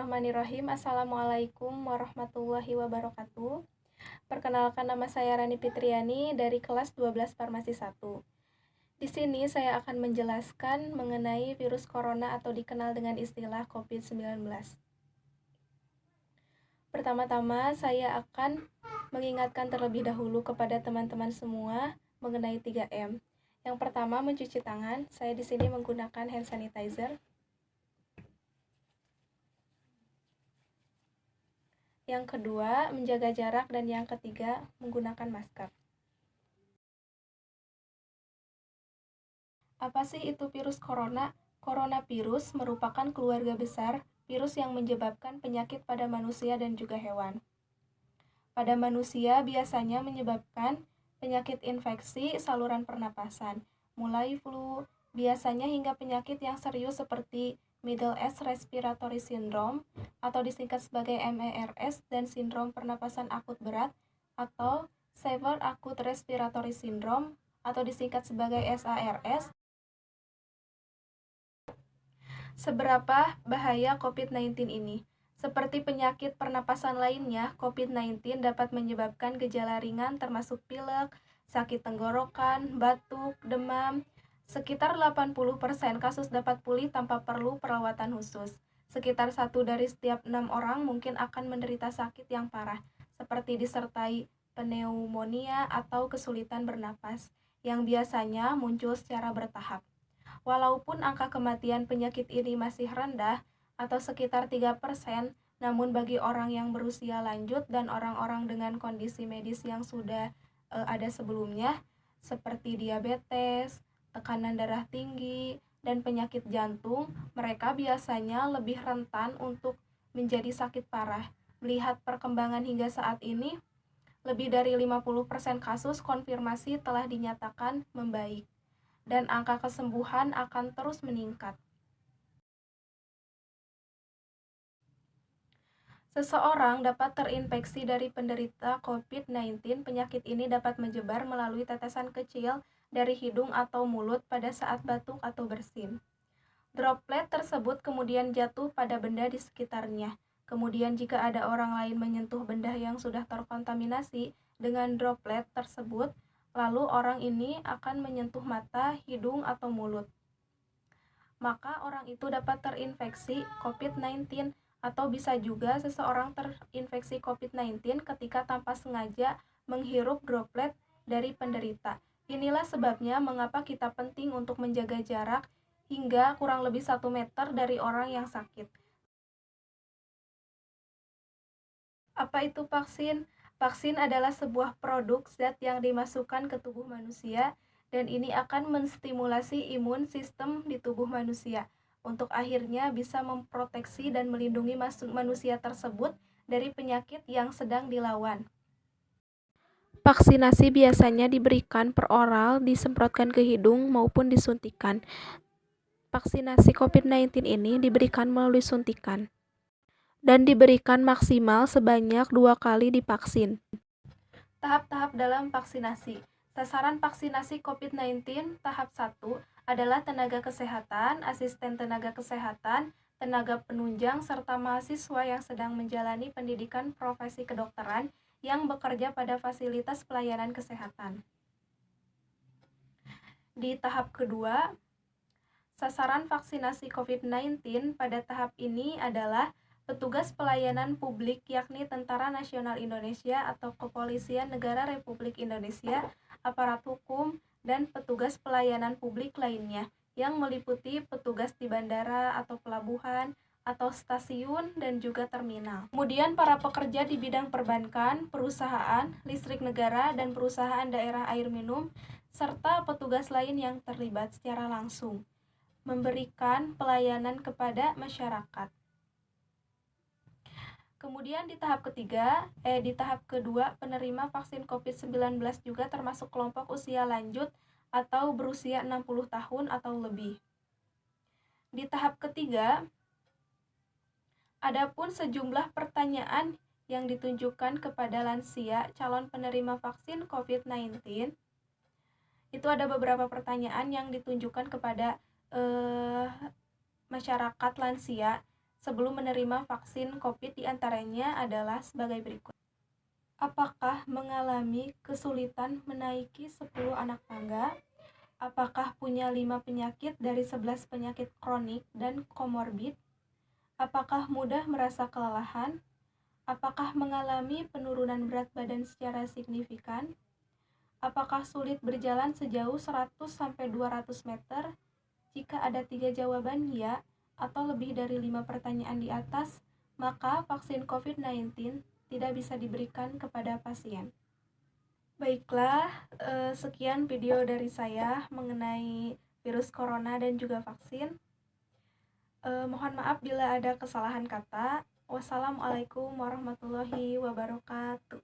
Bismillahirrahmanirrahim. Assalamualaikum warahmatullahi wabarakatuh. Perkenalkan, nama saya Rani Fitriani dari kelas 12 Farmasi 1. Di sini saya akan menjelaskan mengenai virus corona atau dikenal dengan istilah COVID-19. Pertama-tama saya akan mengingatkan terlebih dahulu kepada teman-teman semua mengenai 3M. Yang pertama, mencuci tangan. Saya di sini menggunakan hand sanitizer. Yang kedua, menjaga jarak, dan yang ketiga, menggunakan masker. Apa sih itu virus corona? Coronavirus merupakan keluarga besar virus yang menyebabkan penyakit pada manusia dan juga hewan. Pada manusia biasanya menyebabkan penyakit infeksi saluran pernapasan, mulai flu, biasanya hingga penyakit yang serius seperti Middle East Respiratory Syndrome atau disingkat sebagai MERS dan sindrom pernapasan akut berat atau Severe Acute Respiratory Syndrome atau disingkat sebagai SARS. Seberapa bahaya COVID-19 ini? Seperti penyakit pernapasan lainnya, COVID-19 dapat menyebabkan gejala ringan termasuk pilek, sakit tenggorokan, batuk, demam. Sekitar 80% kasus dapat pulih tanpa perlu perawatan khusus. Sekitar 1 dari setiap 6 orang mungkin akan menderita sakit yang parah, seperti disertai pneumonia atau kesulitan bernapas, yang biasanya muncul secara bertahap. Walaupun angka kematian penyakit ini masih rendah, atau sekitar 3%, namun bagi orang yang berusia lanjut dan orang-orang dengan kondisi medis yang sudah ada sebelumnya, seperti diabetes, tekanan darah tinggi, dan penyakit jantung, mereka biasanya lebih rentan untuk menjadi sakit parah. Melihat perkembangan hingga saat ini, lebih dari 50% kasus konfirmasi telah dinyatakan membaik, dan angka kesembuhan akan terus meningkat. Seseorang dapat terinfeksi dari penderita COVID-19. Penyakit ini dapat menyebar melalui tetesan kecil dari hidung atau mulut pada saat batuk atau bersin. Droplet tersebut kemudian jatuh pada benda di sekitarnya. Kemudian jika ada orang lain menyentuh benda yang sudah terkontaminasi dengan droplet tersebut, lalu orang ini akan menyentuh mata, hidung, atau mulut. Maka orang itu dapat terinfeksi COVID-19, atau bisa juga seseorang terinfeksi COVID-19 ketika tanpa sengaja menghirup droplet dari penderita. Inilah sebabnya mengapa kita penting untuk menjaga jarak hingga kurang lebih 1 meter dari orang yang sakit. Apa itu vaksin? Vaksin adalah sebuah produk zat yang dimasukkan ke tubuh manusia, dan ini akan menstimulasi imun sistem di tubuh manusia untuk akhirnya bisa memproteksi dan melindungi manusia tersebut dari penyakit yang sedang dilawan. Vaksinasi biasanya diberikan per oral, disemprotkan ke hidung, maupun disuntikan. Vaksinasi COVID-19 ini diberikan melalui suntikan dan diberikan maksimal sebanyak 2 kali divaksin. Tahap-tahap dalam vaksinasi. Sasaran vaksinasi COVID-19 tahap 1 adalah tenaga kesehatan, asisten tenaga kesehatan, tenaga penunjang, serta mahasiswa yang sedang menjalani pendidikan profesi kedokteran yang bekerja pada fasilitas pelayanan kesehatan. Di tahap kedua, sasaran vaksinasi COVID-19 pada tahap ini adalah petugas pelayanan publik, yakni Tentara Nasional Indonesia atau Kepolisian Negara Republik Indonesia, aparat hukum, dan petugas pelayanan publik lainnya, yang meliputi petugas di bandara atau pelabuhan, atau stasiun, dan juga terminal. Kemudian para pekerja di bidang perbankan, perusahaan, listrik negara, dan perusahaan daerah air minum, serta petugas lain yang terlibat secara langsung memberikan pelayanan kepada masyarakat. Kemudian di tahap kedua, penerima vaksin COVID-19 juga termasuk kelompok usia lanjut atau berusia 60 tahun atau lebih. Di tahap ketiga, adapun sejumlah pertanyaan yang ditunjukkan kepada lansia calon penerima vaksin COVID-19. Itu ada beberapa pertanyaan yang ditunjukkan kepada masyarakat lansia, sebelum menerima vaksin COVID diantaranya adalah sebagai berikut. Apakah mengalami kesulitan menaiki 10 anak tangga? Apakah punya 5 penyakit dari 11 penyakit kronik dan komorbid? Apakah mudah merasa kelelahan? Apakah mengalami penurunan berat badan secara signifikan? Apakah sulit berjalan sejauh 100-200 meter? Jika ada 3 jawaban ya atau lebih dari 5 pertanyaan di atas, maka vaksin COVID-19 tidak bisa diberikan kepada pasien. Baiklah, sekian video dari saya mengenai virus corona dan juga vaksin. Mohon maaf bila ada kesalahan kata. Wassalamualaikum warahmatullahi wabarakatuh.